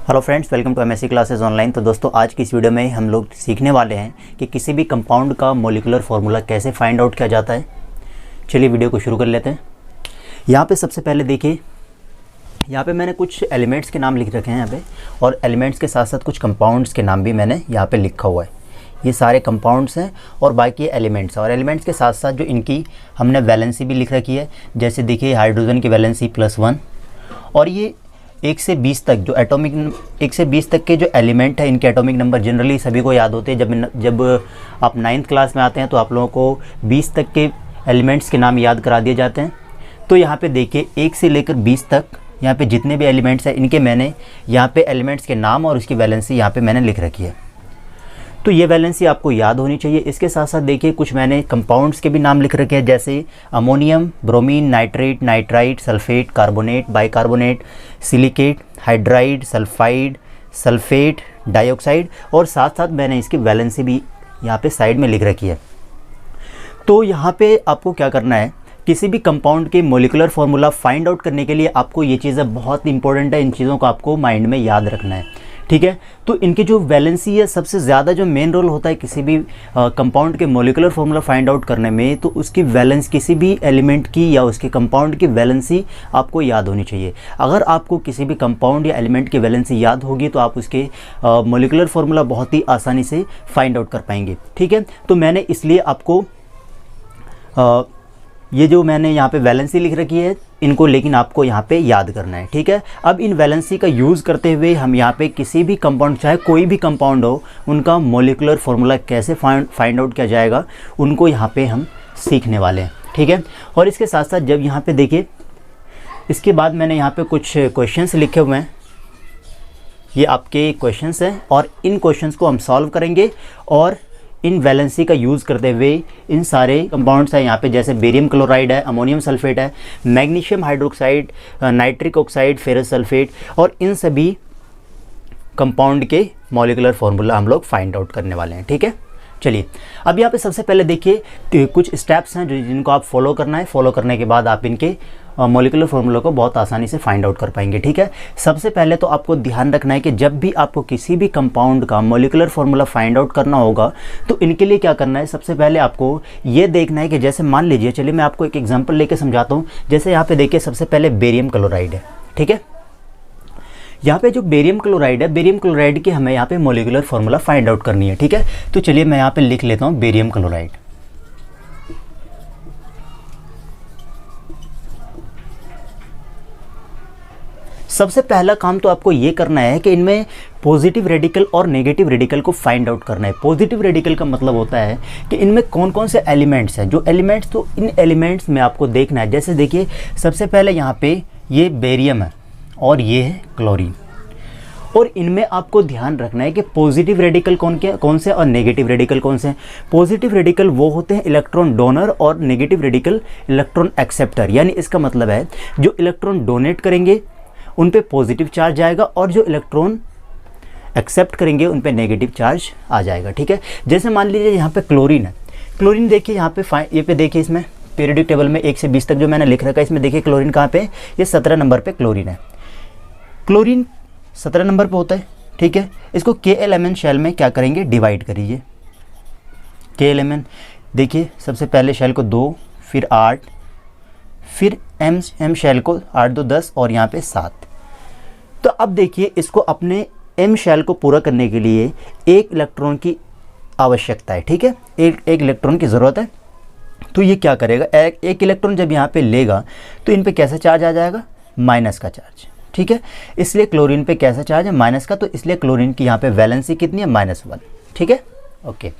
Hello friends, welcome to MSC classes online. तो दोस्तों, आज की इस वीडियो में हम लोग सीखने वाले हैं कि किसी भी कंपाउंड का मॉलिक्यूलर फार्मूला कैसे फाइंड आउट किया जाता है। चलिए वीडियो को शुरू कर लेते हैं। यहाँ पे सबसे पहले देखिए, यहाँ पे मैंने कुछ एलिमेंट्स के नाम लिख रखे हैं यहाँ पे, और एलिमेंट्स के साथ साथ कुछ कंपाउंड्स के नाम भी मैंने यहाँ पे लिखा हुआ है। ये सारे कंपाउंड्स हैं और बाकी एलिमेंट्स हैं, और एलिमेंट्स के साथ साथ जो इनकी हमने वैलेंसी भी लिख रखी है। जैसे देखिए, हाइड्रोजन की वैलेंसी +1, और ये 1 से 20 तक जो एटॉमिक 1 से 20 तक के जो एलिमेंट है, इनके एटॉमिक नंबर जनरली सभी को याद होते हैं। जब आप 9th क्लास में आते हैं तो आप लोगों को 20 तक के एलिमेंट्स के नाम याद करा दिए जाते हैं। तो यहाँ पे देखिए, 1 से लेकर 20 तक यहाँ पे जितने भी एलिमेंट्स हैं, इनके मैंने यहाँ पे एलिमेंट्स के नाम और उसकी वैलेंसी यहाँ पे मैंने लिख रखी है। तो ये वैलेंसी आपको याद होनी चाहिए। इसके साथ साथ देखिए, कुछ मैंने कंपाउंड्स के भी नाम लिख रखे हैं, जैसे ammonium, bromine, nitrate, nitrite, sulphate, carbonate, bicarbonate, silicate, hydride, sulphide, sulphate, dioxide, और साथ साथ मैंने इसकी वैलेंसी भी यहाँ पे साइड में लिख रखी है। तो यहाँ पे आपको क्या करना है, किसी भी कंपाउंड के मॉलिक्यूलर फार्मूला फाइंड आउट करने के लिए आपको ये चीज़ें बहुत इंपॉर्टेंट है। इन चीज़ों को आपको माइंड में याद रखना है, ठीक है। तो इनकी जो वैलेंसी है, सबसे ज़्यादा जो मेन रोल होता है किसी भी कंपाउंड के मॉलिक्यूलर फार्मूला फाइंड आउट करने में, तो उसकी वैलेंस, किसी भी एलिमेंट की या उसके कंपाउंड की वैलेंसी आपको याद होनी चाहिए। अगर आपको किसी भी कंपाउंड या एलिमेंट की वैलेंसी याद होगी तो आप उसके मॉलिक्यूलर फार्मूला बहुत ही आसानी से फाइंड आउट कर पाएंगे, ठीक है। तो मैंने इसलिए आपको ये जो मैंने यहाँ पे वैलेंसी लिख रखी है, इनको लेकिन आपको यहाँ पे याद करना है, ठीक है। अब इन वैलेंसी का यूज़ करते हुए हम यहाँ पे किसी भी कंपाउंड, चाहे कोई भी कंपाउंड हो, उनका मॉलिक्यूलर फार्मूला कैसे फाइंड आउट किया जाएगा, उनको यहाँ पे हम सीखने वाले हैं, ठीक है। और इसके साथ साथ जब यहाँ पे देखिए, इसके बाद मैंने यहाँ पे कुछ क्वेश्चंस लिखे हुए हैं। ये आपके क्वेश्चंस हैं और इन क्वेश्चंस को हम सॉल्व करेंगे, और इन वैलेंसी का यूज़ करते हुए इन सारे कंपाउंड्स हैं यहाँ पे, जैसे बेरियम क्लोराइड है, अमोनियम सल्फेट है, magnesium hydroxide, nitric oxide, ferrous sulphate, और इन सभी कंपाउंड के मॉलिक्यूलर फार्मूला हम लोग फाइंड आउट करने वाले हैं, ठीक है। चलिए, अब यहाँ पे सबसे पहले देखिए, कुछ स्टेप्स हैं जिनको आप फॉलो करना है। फॉलो करने के बाद आप इनके मॉलिक्यूलर फार्मूला को बहुत आसानी से फाइंड आउट कर पाएंगे, ठीक है। सबसे पहले तो आपको ध्यान रखना है कि जब भी आपको किसी भी कंपाउंड का मॉलिक्यूलर फार्मूला फाइंड आउट करना होगा, तो इनके लिए क्या करना है, सबसे पहले आपको ये देखना है कि जैसे मान लीजिए, चलिए मैं आपको एक एग्जाम्पल लेके समझाता हूँ। जैसे यहाँ पे देखिए, सबसे पहले बेरियम क्लोराइड है, ठीक है। यहाँ पे जो बेरियम क्लोराइड है, बेरियम क्लोराइड की हमें यहाँ पे मॉलिक्यूलर फार्मूला फाइंड आउट करनी है, ठीक है। तो चलिए मैं यहाँ पे लिख लेता हूँ बेरियम क्लोराइड। सबसे पहला काम तो आपको ये करना है कि इनमें पॉजिटिव रेडिकल और नेगेटिव रेडिकल को फाइंड आउट करना है। पॉजिटिव रेडिकल का मतलब होता है कि इनमें कौन कौन से एलिमेंट्स हैं, जो एलिमेंट्स, तो इन एलिमेंट्स में आपको देखना है। जैसे देखिए, सबसे पहले यहाँ पे ये बेरियम है और ये है क्लोरीन, और इनमें आपको ध्यान रखना है कि पॉजिटिव रेडिकल कौन से और नेगेटिव रेडिकल कौन से हैं। पॉजिटिव रेडिकल वो होते हैं इलेक्ट्रॉन डोनर, और नेगेटिव रेडिकल इलेक्ट्रॉन एक्सेप्टर। यानी इसका मतलब है, जो इलेक्ट्रॉन डोनेट करेंगे उन पे पॉजिटिव चार्ज जाएगा, और जो इलेक्ट्रॉन एक्सेप्ट करेंगे उन पे नेगेटिव चार्ज आ जाएगा, ठीक है। जैसे मान लीजिए यहाँ पे क्लोरीन है। क्लोरीन देखिए, यहाँ पे ये पे देखिए, इसमें पीरियोडिक टेबल में 1 से 20 तक जो मैंने लिख रखा है, इसमें देखिए क्लोरीन कहाँ पे, ये 17 नंबर पे क्लोरीन है। क्लोरीन 17 नंबर पे होता है, ठीक है। इसको KLMN शेल में क्या करेंगे, डिवाइड करिए। KLMN देखिए, सबसे पहले शेल को 2, फिर 8, फिर M शेल को 8 2 10, और यहाँ पे 7। तो अब देखिए, इसको अपने M शेल को पूरा करने के लिए 1 इलेक्ट्रॉन की आवश्यकता है, ठीक है। एक इलेक्ट्रॉन की ज़रूरत है। तो ये क्या करेगा, एक इलेक्ट्रॉन जब यहाँ पे लेगा तो इन पे कैसा चार्ज आ जाएगा, माइनस का चार्ज, ठीक है। इसलिए क्लोरीन पे कैसा चार्ज है, माइनस का, तो इसलिए क्लोरीन की यहाँ पे वैलेंसी कितनी है, -1, ठीक है। ओके,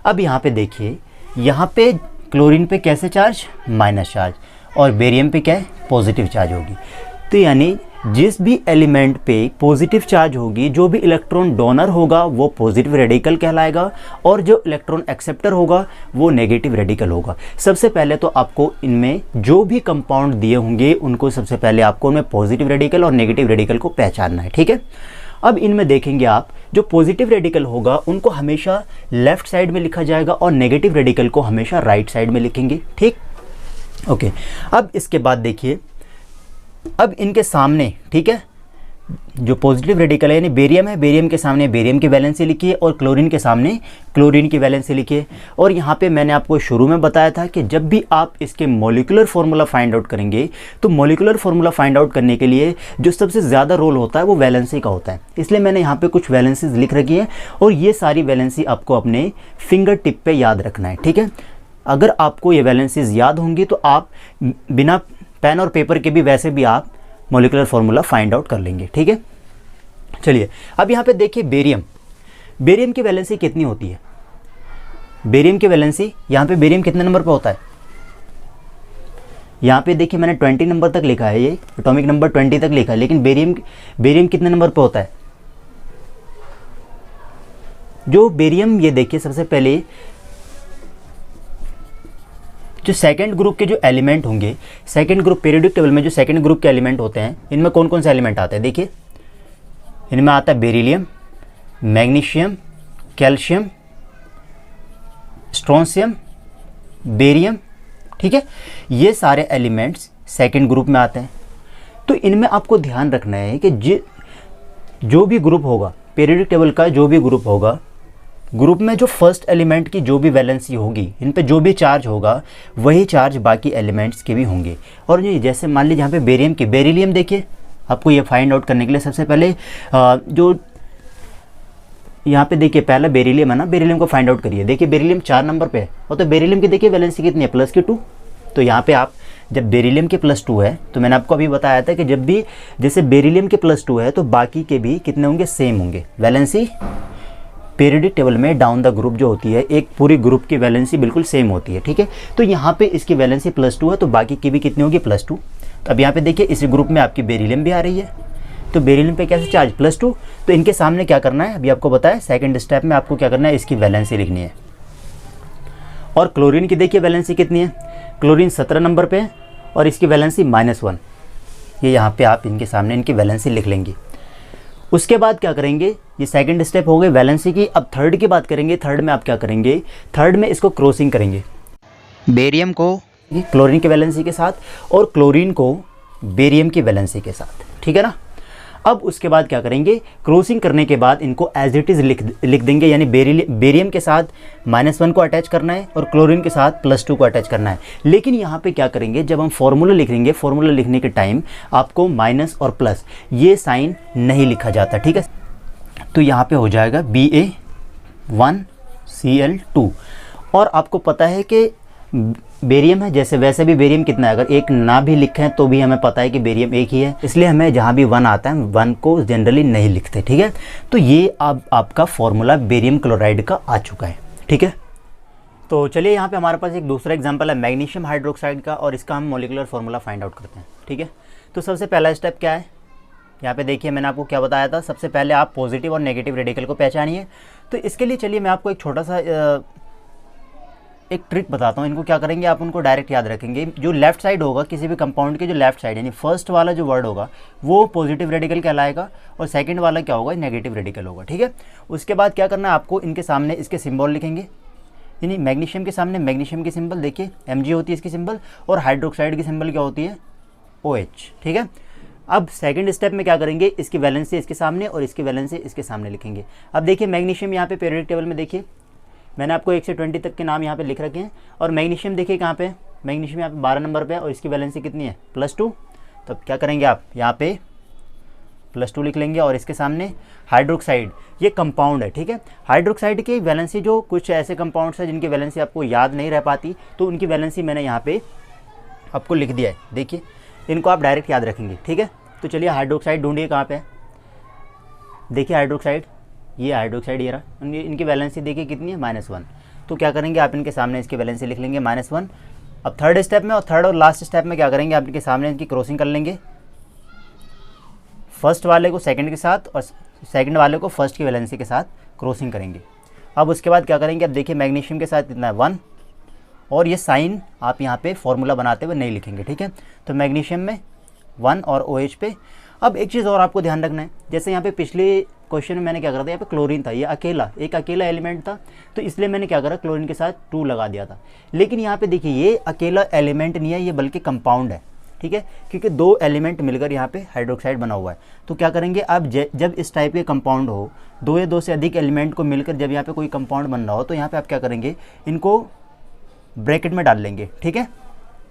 अब यहाँ पे देखिए, यहाँ पे क्लोरीन पे कैसे चार्ज, माइनस चार्ज, और बेरियम पे क्या है, पॉजिटिव चार्ज होगी। तो यानी जिस भी एलिमेंट पे पॉजिटिव चार्ज होगी, जो भी इलेक्ट्रॉन डोनर होगा वो पॉजिटिव रेडिकल कहलाएगा, और जो इलेक्ट्रॉन एक्सेप्टर होगा वो नेगेटिव रेडिकल होगा। सबसे पहले तो आपको इनमें जो भी कंपाउंड दिए होंगे, उनको सबसे पहले आपको उनमें पॉजिटिव रेडिकल और नेगेटिव रेडिकल को पहचानना है, ठीक है। अब इनमें देखेंगे आप, जो पॉजिटिव रेडिकल होगा उनको हमेशा लेफ्ट साइड में लिखा जाएगा, और नेगेटिव रेडिकल को हमेशा राइट साइड में लिखेंगे, ठीक। ओके, अब इसके बाद देखिए, अब इनके सामने, ठीक है, जो पॉजिटिव रेडिकल है यानी बेरियम है, बेरियम के सामने बेरियम की वैलेंसी लिखिए और क्लोरीन के सामने क्लोरीन की वैलेंसी लिखिए। और यहाँ पे मैंने आपको शुरू में बताया था कि जब भी आप इसके मॉलिक्यूलर फार्मूला फाइंड आउट करेंगे तो मॉलिक्यूलर फार्मूला फाइंड आउट करने के लिए जो सबसे ज़्यादा रोल होता है वो वैलेंसी का होता है। इसलिए मैंने यहाँ पे कुछ वैलेंसीज लिख रखी है और ये सारी वैलेंसी आपको अपने फिंगर टिप पे याद रखना है, ठीक है। अगर आपको ये वैलेंसीज याद होंगी तो आप बिना पेन और पेपर के भी वैसे भी आप मॉलिक्यूलर फार्मूला फाइंड आउट कर लेंगे, ठीक है। चलिए अब यहाँ पे देखिए बेरियम, बेरियम की वैलेंसी कितनी होती है। बेरियम की वैलेंसी, यहाँ पे बेरियम कितने नंबर पे होता है, यहाँ पे देखिए मैंने 20 नंबर तक लिखा है, ये एटॉमिक नंबर 20 तक लिखा है, लेकिन बेरियम कितने नंबर पे होता है। जो बेरियम, ये देखिए सबसे पहले जो सेकंड ग्रुप के जो एलिमेंट होंगे, सेकंड ग्रुप पीरियोडिक टेबल में जो सेकंड ग्रुप के एलिमेंट होते हैं, इनमें कौन कौन से एलिमेंट आते हैं। देखिए इनमें आता है beryllium, magnesium, calcium, strontium, barium, ठीक है। ये सारे एलिमेंट्स सेकंड ग्रुप में आते हैं। तो इनमें आपको ध्यान रखना है कि जो भी ग्रुप होगा, पीरियोडिक टेबल का जो भी ग्रुप होगा, ग्रुप में जो फर्स्ट एलिमेंट की जो भी वैलेंसी होगी, इन पे जो भी चार्ज होगा वही चार्ज बाकी एलिमेंट्स के भी होंगे। और ये जैसे मान लीजिए यहाँ पे बेरियम की, बेरिलियम देखिए, आपको ये फाइंड आउट करने के लिए सबसे पहले जो यहाँ पे देखिए पहला बेरिलियम है ना, बेरिलियम को फाइंड आउट करिए। देखिए बेरिलियम 4 नंबर पे है और तो बेरिलियम की देखिए वैलेंसी कितनी है, प्लस की 2। तो यहाँ पे आप जब बेरिलियम के +2 है, तो मैंने आपको अभी बताया था कि जब भी जैसे बेरिलियम के +2 है तो बाकी के भी कितने होंगे, सेम होंगे। वैलेंसी पीरियोडिक टेबल में डाउन द ग्रुप जो होती है, एक पूरी ग्रुप की वैलेंसी बिल्कुल सेम होती है, ठीक है। तो यहाँ पे इसकी वैलेंसी +2 है तो बाकी की भी कितनी होगी, +2। तो अब यहाँ पे देखिए इस ग्रुप में आपकी बेरिलियम भी आ रही है, तो बेरिलियम पे कैसे चार्ज, +2। तो इनके सामने क्या करना है, अभी आपको बताया सेकंड स्टेप में आपको क्या करना है, इसकी वैलेंसी लिखनी है। और क्लोरीन की देखिए वैलेंसी कितनी है, क्लोरीन 17 नंबर पे है और इसकी वैलेंसी -1। ये यहाँ पे आप इनके सामने इनकी वैलेंसी लिख लेंगे। उसके बाद क्या करेंगे, ये सेकंड स्टेप हो गई वैलेंसी की। अब थर्ड की बात करेंगे। थर्ड में आप क्या करेंगे, थर्ड में इसको क्रॉसिंग करेंगे, बेरियम को क्लोरीन की वैलेंसी के साथ और क्लोरीन को बेरियम की वैलेंसी के साथ, ठीक है ना। अब उसके बाद क्या करेंगे, क्रॉसिंग करने के बाद इनको एज इट इज़ लिख देंगे, यानी बेरियम के साथ -1 को अटैच करना है और क्लोरीन के साथ +2 को अटैच करना है। लेकिन यहाँ पे क्या करेंगे, जब हम फॉर्मूला लिखेंगे, फॉर्मूला लिखने के टाइम आपको माइनस और प्लस ये साइन नहीं लिखा जाता, ठीक है। तो यहाँ पे हो जाएगा Ba1Cl2। और आपको पता है कि बेरियम है, जैसे वैसे भी बेरियम कितना है, अगर एक ना भी लिखें तो भी हमें पता है कि बेरियम एक ही है, इसलिए हमें जहाँ भी 1 आता है 1 को जनरली नहीं लिखते, ठीक है। तो ये अब आपका फॉर्मूला बेरियम क्लोराइड का आ चुका है, ठीक है। तो चलिए यहाँ पे हमारे पास एक दूसरा एग्जांपल है मैग्नीशियम हाइड्रोक्साइड का, और इसका हम मॉलिक्यूलर फार्मूला फाइंड आउट करते हैं, ठीक है। तो सबसे पहला स्टेप क्या है, यहाँ पे देखिए मैंने आपको क्या बताया था, सबसे पहले आप पॉजिटिव और नेगेटिव रेडिकल को पहचानिए। तो इसके लिए चलिए मैं आपको एक छोटा सा एक ट्रिक बताता हूँ। इनको क्या करेंगे, आप उनको डायरेक्ट याद रखेंगे। जो लेफ्ट साइड होगा किसी भी कंपाउंड के, जो लेफ्ट साइड यानी फर्स्ट वाला जो वर्ड होगा वो पॉजिटिव रेडिकल कहलाएगा और सेकंड वाला क्या होगा, नेगेटिव रेडिकल होगा, ठीक है। उसके बाद क्या करना है आपको, इनके सामने इसके सिंबल लिखेंगे, यानी मैग्नीशियम के सामने मैग्नीशियम की सिंबल देखिए Mg होती है इसकी सिंबल, और हाइड्रोक्साइड की सिंबल क्या होती है, OH, ठीक है। अब सेकंड स्टेप में क्या करेंगे, इसकी वैलेंसी इसके सामने और इसकी वैलेंसी इसके सामने लिखेंगे। अब देखिए मैग्नीशियम यहाँ पे पीरियोडिक टेबल में देखिए मैंने आपको 1 से 20 तक के नाम यहाँ पे लिख रखे हैं, और मैग्नीशियम देखिए कहाँ पे, मैग्नीशियम यहाँ पे 12 नंबर पे है और इसकी वैलेंसी कितनी है, +2। तो अब क्या करेंगे आप यहाँ पे +2 लिख लेंगे, और इसके सामने हाइड्रोक्साइड, ये कंपाउंड है, ठीक है। हाइड्रोक्साइड की वैलेंसी, जो कुछ ऐसे कंपाउंड्स हैं जिनकी वैलेंसी आपको याद नहीं रह पाती, तो उनकी वैलेंसी मैंने यहाँ पे आपको लिख दिया है, देखिए इनको आप डायरेक्ट याद रखेंगे, ठीक है। तो चलिए हाइड्रोक्साइड ढूंढिए कहाँ पे है, देखिए हाइड्रोक्साइड, ये हाइड्रोक्साइड ये रहा, इनकी वैलेंसी देखिए कितनी है, -1। तो क्या करेंगे आप इनके सामने इसकी वैलेंसी लिख लेंगे -1। अब थर्ड स्टेप में और थर्ड और लास्ट स्टेप में क्या करेंगे, आप इनके सामने इनकी क्रॉसिंग कर लेंगे, फर्स्ट वाले को सेकंड के साथ और सेकंड वाले को फर्स्ट की वैलेंसी के साथ क्रॉसिंग करेंगे। अब उसके बाद क्या करेंगे, अब देखिए मैग्नीशियम के साथ कितना है 1, और ये साइन आप यहाँ पे फॉर्मूला बनाते हुए नहीं लिखेंगे, ठीक है। तो मैग्नीशियम में 1 और OH पे। अब एक चीज़ और आपको ध्यान रखना है, जैसे यहाँ पे पिछले क्वेश्चन में मैंने क्या करा था, यहाँ पे क्लोरीन था, ये एक अकेला एलिमेंट था, तो इसलिए मैंने क्या करा, क्लोरीन के साथ 2 लगा दिया था। लेकिन यहाँ पे देखिए ये अकेला एलिमेंट नहीं है, ये बल्कि कंपाउंड है, ठीक है, क्योंकि 2 एलिमेंट मिलकर यहाँ पे हाइड्रोक्साइड बना हुआ है। तो क्या करेंगे आप, जब इस टाइप के कंपाउंड हो, 2 या 2 से अधिक एलिमेंट को मिलकर जब यहाँ पे कोई कंपाउंड बन रहा हो, तो यहाँ पे आप क्या करेंगे, इनको ब्रैकेट में डाल लेंगे। ठीक है,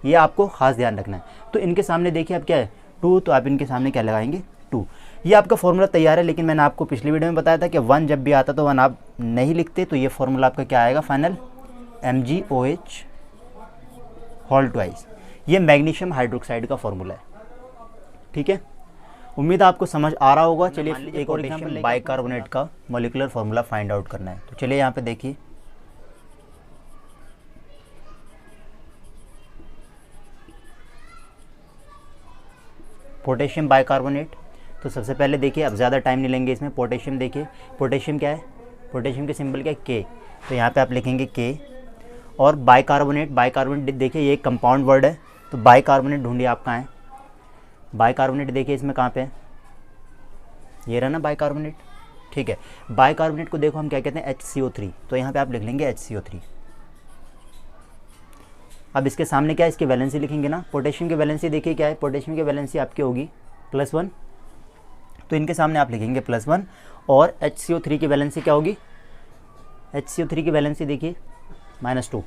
ये आपको खास ध्यान रखना है। तो इनके सामने देखिए अब क्या है 2, तो आप इनके सामने क्या लगाएंगे 2। ये आपका फॉर्मूला तैयार है, लेकिन मैंने आपको पिछली वीडियो में बताया था कि 1 जब भी आता तो 1 आप नहीं लिखते, तो ये फॉर्मूला आपका क्या आएगा फाइनल, MgOH होल ट्वाइस। ये मैग्नीशियम हाइड्रोक्साइड का फॉर्मूला है। ठीक है, उम्मीद है आपको समझ आ रहा होगा। चलिए एक और एग्जांपल, बाइकार्बोनेट का मॉलिक्यूलर फॉर्मूला फाइंड आउट करना है। तो चलिए यहाँ पे देखिए, पोटेशियम बाइकार्बोनेट। तो सबसे पहले देखिए, अब ज़्यादा टाइम नहीं लेंगे इसमें। पोटेशियम देखिए, पोटेशियम क्या है, पोटेशियम के सिंबल क्या है K, तो यहाँ पे आप लिखेंगे K। और बाइकार्बोनेट, बाइकार्बोनेट देखिए ये एक कंपाउंड वर्ड है, तो बाइकार्बोनेट ढूंढिए आप कहाँ है। बाइकार्बोनेट देखिए इसमें कहाँ पे है, ये रहा ना बाइकार्बोनेट। ठीक है, बाइकार्बोनेट को देखो हम क्या कहते हैं, HCO3, तो यहाँ पे आप लिख लेंगे HCO3। अब इसके सामने क्या है, इसकी वैलेंसी लिखेंगे ना। पोटेशियम की वैलेंसी देखिए क्या है, पोटेशियम की वैलेंसी आपकी होगी +1, तो इनके सामने आप लिखेंगे +1। और HCO3 की वैलेंसी क्या होगी, HCO3 की वैलेंसी देखिए -2।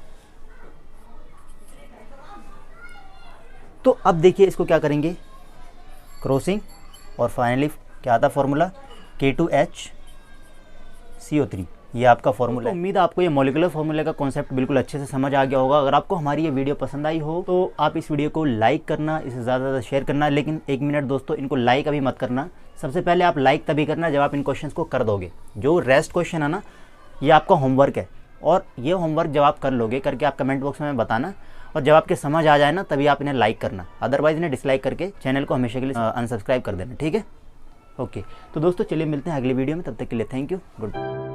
तो अब देखिए इसको क्या करेंगे, क्रॉसिंग, और फाइनली क्या आता फॉर्मूला, K2HCO3। ये आपका फॉर्मूला है। उम्मीद है आपको ये मॉलिक्यूलर फॉर्मूले का कॉन्सेप्ट बिल्कुल अच्छे से समझ आ गया होगा। अगर आपको हमारी ये वीडियो पसंद आई हो तो आप इस वीडियो को लाइक करना, इसे ज़्यादा से ज़्यादा शेयर करना। लेकिन 1 मिनट दोस्तों, इनको लाइक अभी मत करना। सबसे पहले आप लाइक तभी करना जब आप इन क्वेश्चन को कर दोगे। जो रेस्ट क्वेश्चन है ना, ये आपका होमवर्क है, और ये होमवर्क जब आप कर लोगे, करके आप कमेंट बॉक्स में बताना, और जब आपके समझ आ जाए ना तभी आप इन्हें लाइक करना। अदरवाइज इन्हें डिसलाइक करके चैनल को हमेशा के लिए अनसब्सक्राइब कर देना। ठीक है, ओके। तो दोस्तों चलिए मिलते हैं अगली वीडियो में, तब तक के लिए थैंक यू, गुड।